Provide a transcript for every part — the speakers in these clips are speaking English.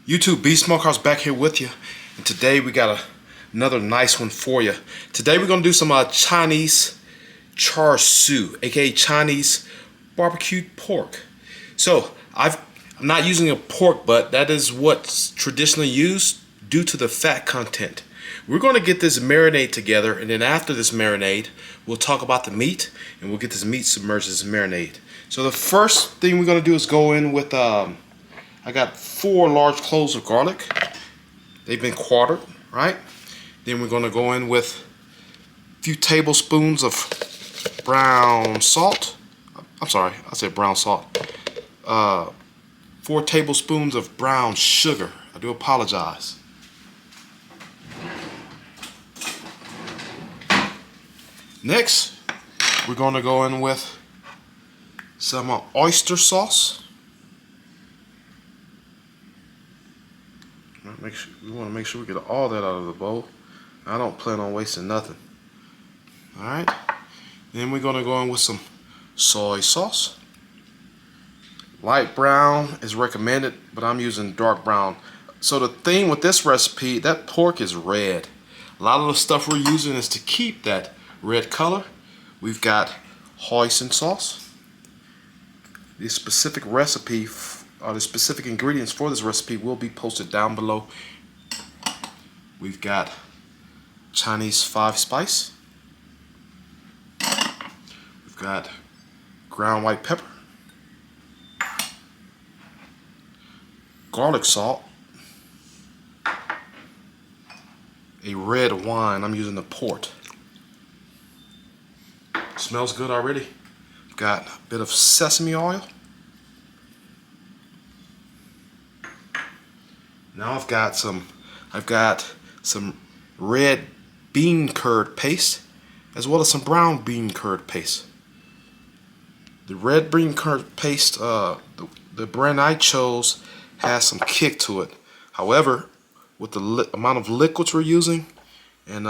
YouTube, B Smokehouse back here with you, and today we got another nice one for you. Today we're gonna do some Chinese Char Siu, aka Chinese barbecued pork. So I'm not using a pork butt. That is what's traditionally used due to the fat content. We're gonna get this marinade together, and then after this marinade, we'll talk about the meat, and we'll get this meat submerged in this marinade. So the first thing we're gonna do is go in with I got 4 large cloves of garlic. They've been quartered, right? Then we're going to go in with a few tablespoons of brown salt. I'm sorry, I said brown salt. 4 tablespoons of brown sugar. I do apologize. Next, we're going to go in with some oyster sauce. We want to make sure we get all that out of the bowl. I don't plan on wasting nothing. Alright. Then we're going to go in with some soy sauce. Light brown is recommended, but I'm using dark brown. So the thing with this recipe, that pork is red. A lot of the stuff we're using is to keep that red color. We've got Hoisin sauce. The specific recipe the specific ingredients for this recipe will be posted down below. We've got Chinese 5 spice. We've got ground white pepper, garlic salt, a red wine. I'm using the port. Smells good already. We've got a bit of sesame oil. Now I've got some red bean curd paste, as well as some brown bean curd paste. The red bean curd paste, the brand I chose has some kick to it. However, with the amount of liquids we're using and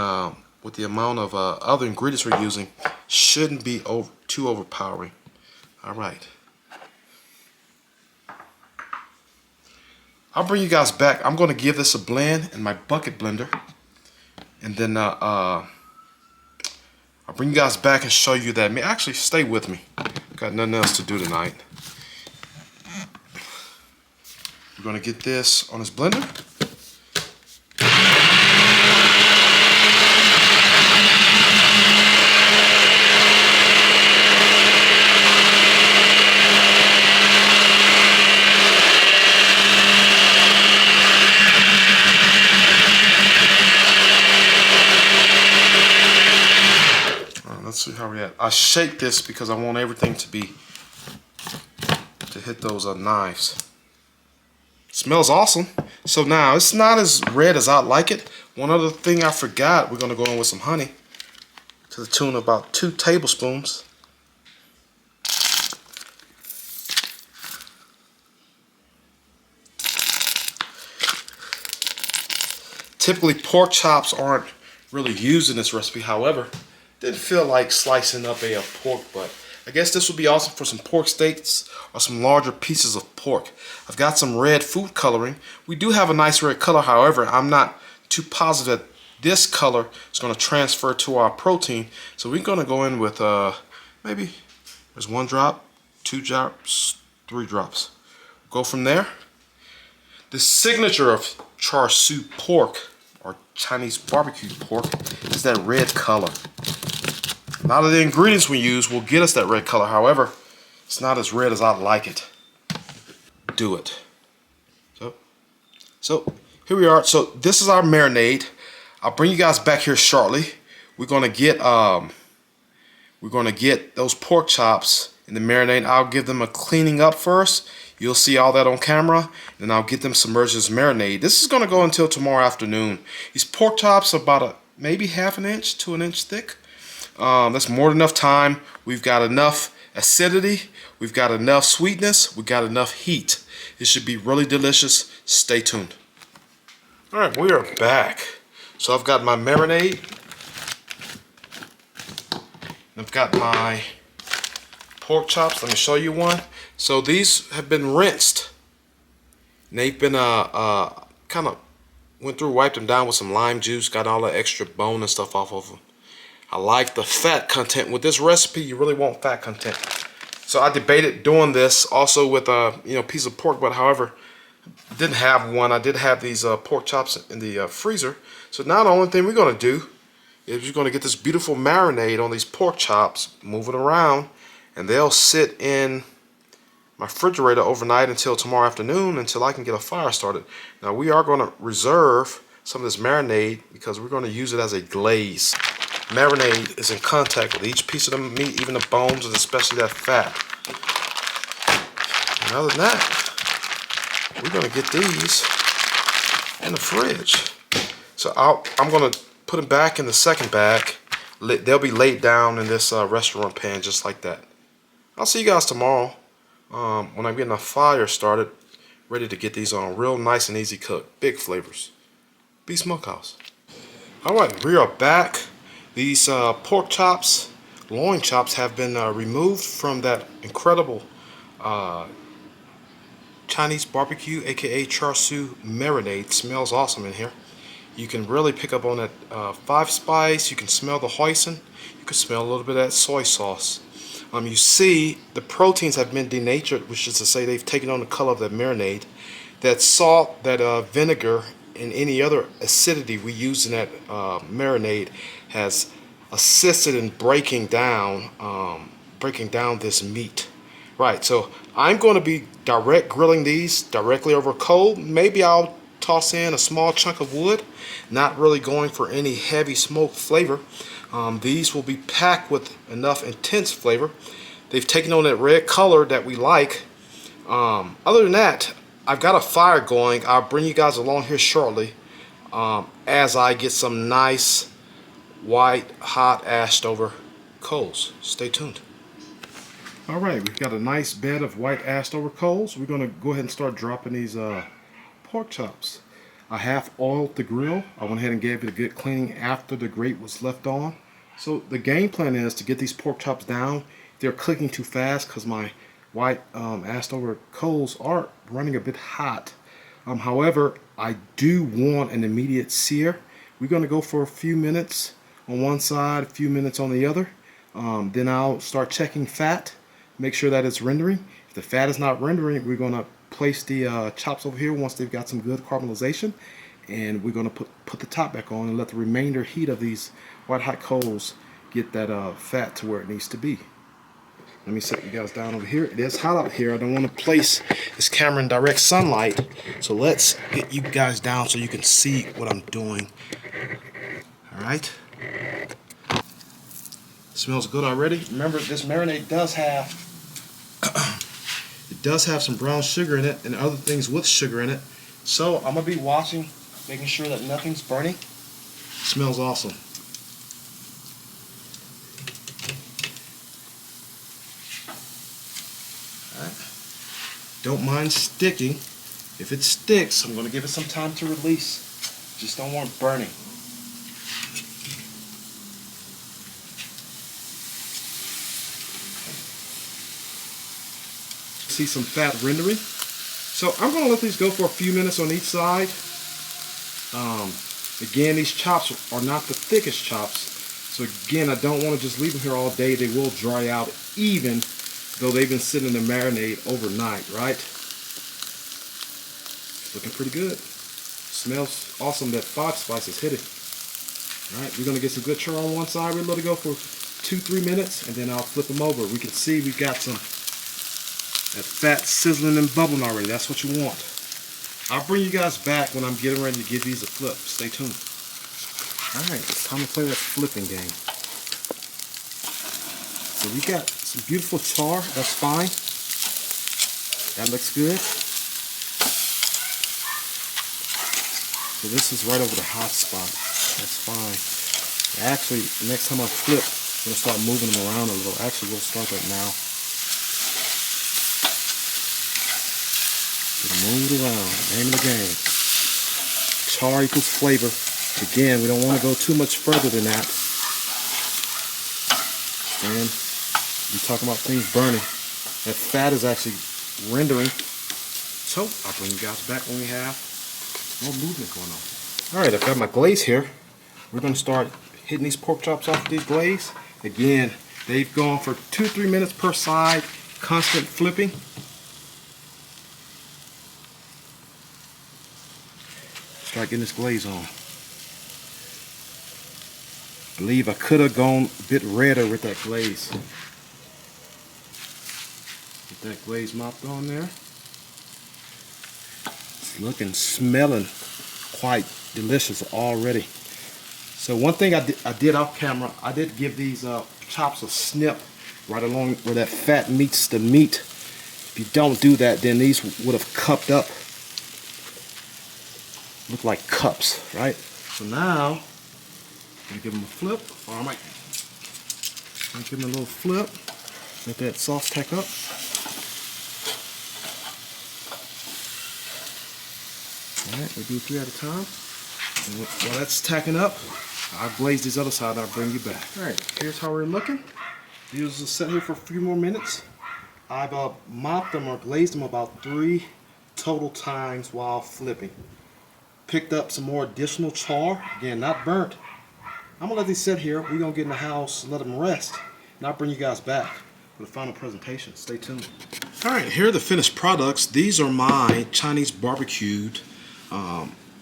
with the amount of other ingredients we're using, shouldn't be too overpowering. All right. I'll bring you guys back. I'm going to give this a blend in my bucket blender, and then I'll bring you guys back and show you that. Actually, stay with me. Got nothing else to do tonight. We're going to get this on this blender. Let's see how we're at. I shake this because I want everything to hit those knives. Smells awesome. So now it's not as red as I'd like it. One other thing I forgot, we're going to go in with some honey to the tune of about 2 tablespoons. Typically pork chops aren't really used in this recipe. However, didn't feel like slicing up a pork butt. I guess this would be awesome for some pork steaks or some larger pieces of pork. I've got some red food coloring. We do have a nice red color. However, I'm not too positive that this color is going to transfer to our protein. So we're going to go in with maybe there's 1 drop, 2 drops, 3 drops. Go from there. The signature of Char Siu pork or Chinese barbecue pork is that red color. A lot of the ingredients we use will get us that red color. However, it's not as red as I'd like it. Do it. So here we are. So this is our marinade. I'll bring you guys back here shortly. We're gonna get those pork chops in the marinade. I'll give them a cleaning up first. You'll see all that on camera. Then I'll get them submerged in this marinade. This is gonna go until tomorrow afternoon. These pork chops are about maybe ½ an inch to 1 inch thick. That's more than enough time. We've got enough acidity, we've got enough sweetness, we've got enough heat. It should be really delicious. Stay tuned. Alright, we are back. So I've got my marinade. I've got my pork chops. Let me show you one. So these have been rinsed And they've been kind of went through, wiped them down with some lime juice, got all the extra bone and stuff off of them. I like the fat content. With this recipe, you really want fat content. So I debated doing this also with a piece of pork, but however, didn't have one. I did have these pork chops in the freezer. So now the only thing we're going to do is we're going to get this beautiful marinade on these pork chops, move it around, and they'll sit in my refrigerator overnight until tomorrow afternoon until I can get a fire started. Now we are going to reserve some of this marinade because we're going to use it as a glaze. Marinade is in contact with each piece of the meat, even the bones, and especially that fat. And other than that, we're going to get these in the fridge. So I'm going to put them back in the second bag. They'll be laid down in this restaurant pan just like that. I'll see you guys tomorrow when I'm getting a fire started, ready to get these on real nice and easy cook. Big flavors. Beef Smokehouse. Alright, we are back. These pork chops, loin chops, have been removed from that incredible Chinese barbecue, aka Char Siu marinade. Smells awesome in here. You can really pick up on that 5 spice. You can smell the hoisin. You can smell a little bit of that soy sauce. You see the proteins have been denatured, which is to say they've taken on the color of that marinade. That salt, that vinegar, and any other acidity we use in that marinade has assisted in breaking down this meat. Right, so I'm going to be direct grilling these directly over coal. Maybe I'll toss in a small chunk of wood, not really going for any heavy smoke flavor. These will be packed with enough intense flavor. They've taken on that red color that we like. Other than that, I've got a fire going. I'll bring you guys along here shortly as I get some nice white hot ashed over coals. Stay tuned. Alright, we've got a nice bed of white ashed over coals. We're going to go ahead and start dropping these pork chops. I half oiled the grill. I went ahead and gave it a good cleaning after the grate was left on. So the game plan is to get these pork chops down. They're cooking too fast because my white ashed over coals are running a bit hot. However, I do want an immediate sear. We're going to go for a few minutes on one side, a few minutes on the other. Then I'll start checking fat, make sure that it's rendering. If the fat is not rendering, we're going to place the chops over here once they've got some good caramelization, and we're going to put the top back on and let the remainder heat of these white hot coals get that fat to where it needs to be. Let me set you guys down over here. It is hot out here. I don't want to place this camera in direct sunlight, so let's get you guys down so you can see what I'm doing. Alright, smells good already. Remember, this marinade does have some brown sugar in it and other things with sugar in it. So I'm going to be watching, making sure that nothing's burning. Smells awesome. Alright. Don't mind sticking. If it sticks, I'm going to give it some time to release. Just don't want it burning. See some fat rendering. So I'm going to let these go for a few minutes on each side. Again, these chops are not the thickest chops. So again, I don't want to just leave them here all day. They will dry out even though they've been sitting in the marinade overnight, right? Looking pretty good. Smells awesome. That 5 spice is hitting. Alright, we're going to get some good char on one side. We'll let it go for 2-3 minutes and then I'll flip them over. We can see we've got some that fat sizzling and bubbling already. That's what you want. I'll bring you guys back when I'm getting ready to give these a flip. Stay tuned. Alright, it's time to play that flipping game. So we got some beautiful char. That's fine. That looks good. So this is right over the hot spot. That's fine. Actually, next time I flip, I'm going to start moving them around a little. Actually, we'll start that now. Move it around. Name of the game. Char equals flavor. Again, we don't want to go too much further than that. And we're talking about things burning. That fat is actually rendering. So I'll bring you guys back when we have more movement going on. Alright, I've got my glaze here. We're going to start hitting these pork chops off with these glaze. Again, they've gone for 2-3 minutes per side, constant flipping. Start getting this glaze on. I believe I could have gone a bit redder with that glaze. Get that glaze mopped on there. It's looking, smelling quite delicious already. So one thing I did off camera, I did give these chops a snip right along where that fat meets the meat. If you don't do that, then these would have cupped up. Look like cups, right? So now, I'm gonna give them a flip, or I might give them a little flip. Let that sauce tack up. Alright, we do 3 at a time. And while that's tacking up, I'll glaze this other side and I'll bring you back. Alright, here's how we're looking. These will sit here for a few more minutes. I've mopped them or glazed them about 3 total times while flipping. Picked up some more additional char, again not burnt. I'm gonna let these sit here. We're gonna get in the house, let them rest, and I'll bring you guys back for the final presentation. Stay tuned. Alright, here are the finished products. These are my Chinese barbecued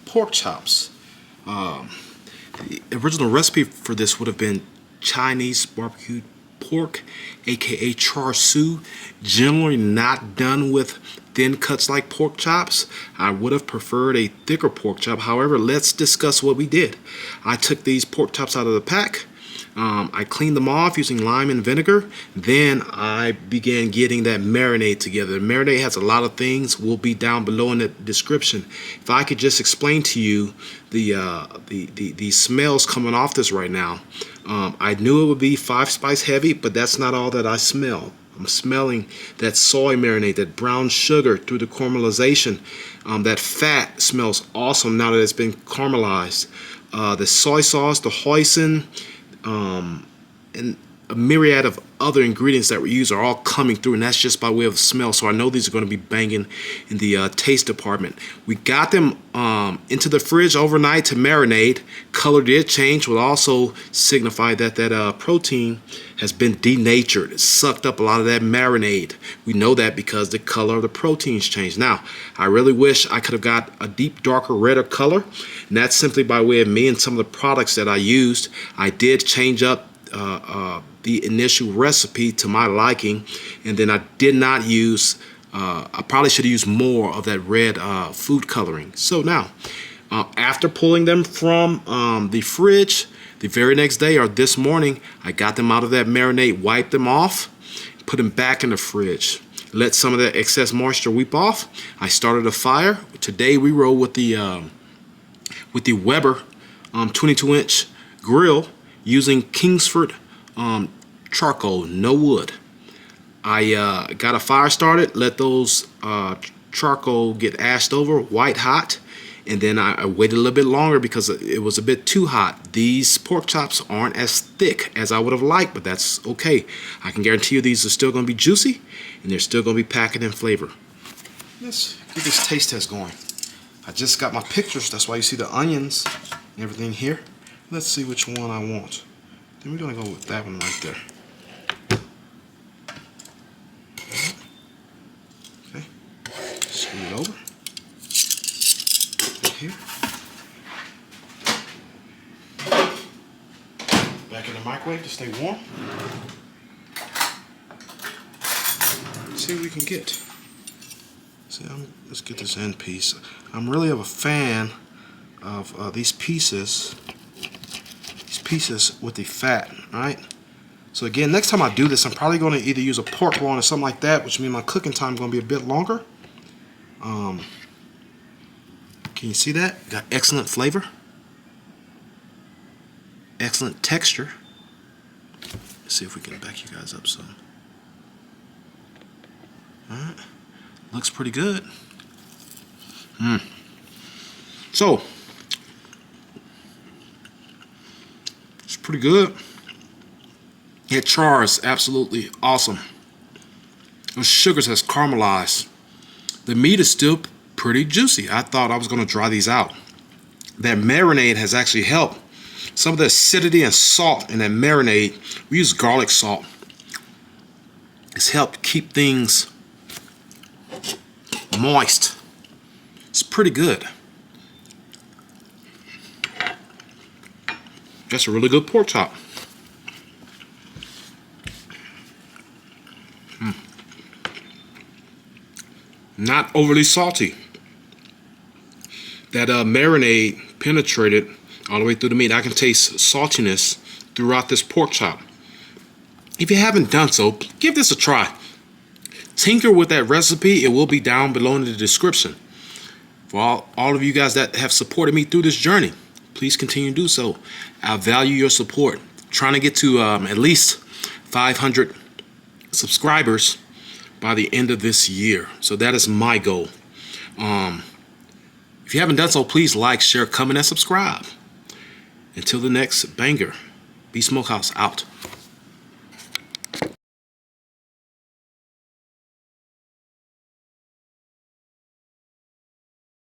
pork chops. The original recipe for this would have been Chinese barbecued pork, aka Char Siu, generally not done with thin cuts like pork chops. I would have preferred a thicker pork chop. However, let's discuss what we did. I took these pork chops out of the pack. I cleaned them off using lime and vinegar. Then I began getting that marinade together. The marinade has a lot of things. Will be down below in the description. If I could just explain to you the smells coming off this right now. I knew it would be 5-spice heavy, but that's not all that I smell. I'm smelling that soy marinade, that brown sugar through the caramelization. That fat smells awesome now that it's been caramelized. The soy sauce, the hoisin, and a myriad of other ingredients that we use are all coming through, and that's just by way of smell. So I know these are going to be banging in the taste department. We got them into the fridge overnight to marinate. Color did change, will also signify that that protein has been denatured. It sucked up a lot of that marinade. We know that because the color of the proteins changed. Now, I really wish I could have got a deep, darker, redder color, and that's simply by way of me and some of the products that I used. I did change up the initial recipe to my liking, and then I did not use I probably should have used more of that red food coloring. So now after pulling them from the fridge the very next day or this morning, I got them out of that marinade, wiped them off, put them back in the fridge, let some of that excess moisture weep off. I started a fire. Today we roll with the Weber 22-inch grill using Kingsford charcoal, no wood. I got a fire started, let those charcoal get ashed over, white hot, and then I waited a little bit longer because it was a bit too hot. These pork chops aren't as thick as I would have liked, but that's okay. I can guarantee you these are still going to be juicy, and they're still going to be packing in flavor. Let's get this taste test going. I just got my pictures, that's why you see the onions and everything here. Let's see which one I want. Then we're going to go with that one right there. Okay, screw it over. Right here. Back in the microwave to stay warm. Let's see what we can get. See, let's get this end piece. I'm really of a fan of these pieces. Pieces with the fat, right? So again, next time I do this, I'm probably going to either use a pork loin or something like that, which means my cooking time is going to be a bit longer. Can you see that? Got excellent flavor, excellent texture. Let's see if we can back you guys up some. All right, looks pretty good. So pretty good. That char is absolutely awesome. Those sugars has caramelized. the meat is still pretty juicy. I thought I was going to dry these out. That marinade has actually helped. Some of the acidity and salt in that marinade, we use garlic salt. It's helped keep things moist. It's pretty good. That's a really good pork chop. Not overly salty. That marinade penetrated all the way through the meat. I can taste saltiness throughout this pork chop. If you haven't done so, give this a try. Tinker with that recipe. It will be down below in the description. For all of you guys that have supported me through this journey, please continue to do so. I value your support. Trying to get to at least 500 subscribers by the end of this year. So that is my goal. If you haven't done so, please like, share, comment, and subscribe. Until the next banger, B Smokehouse out.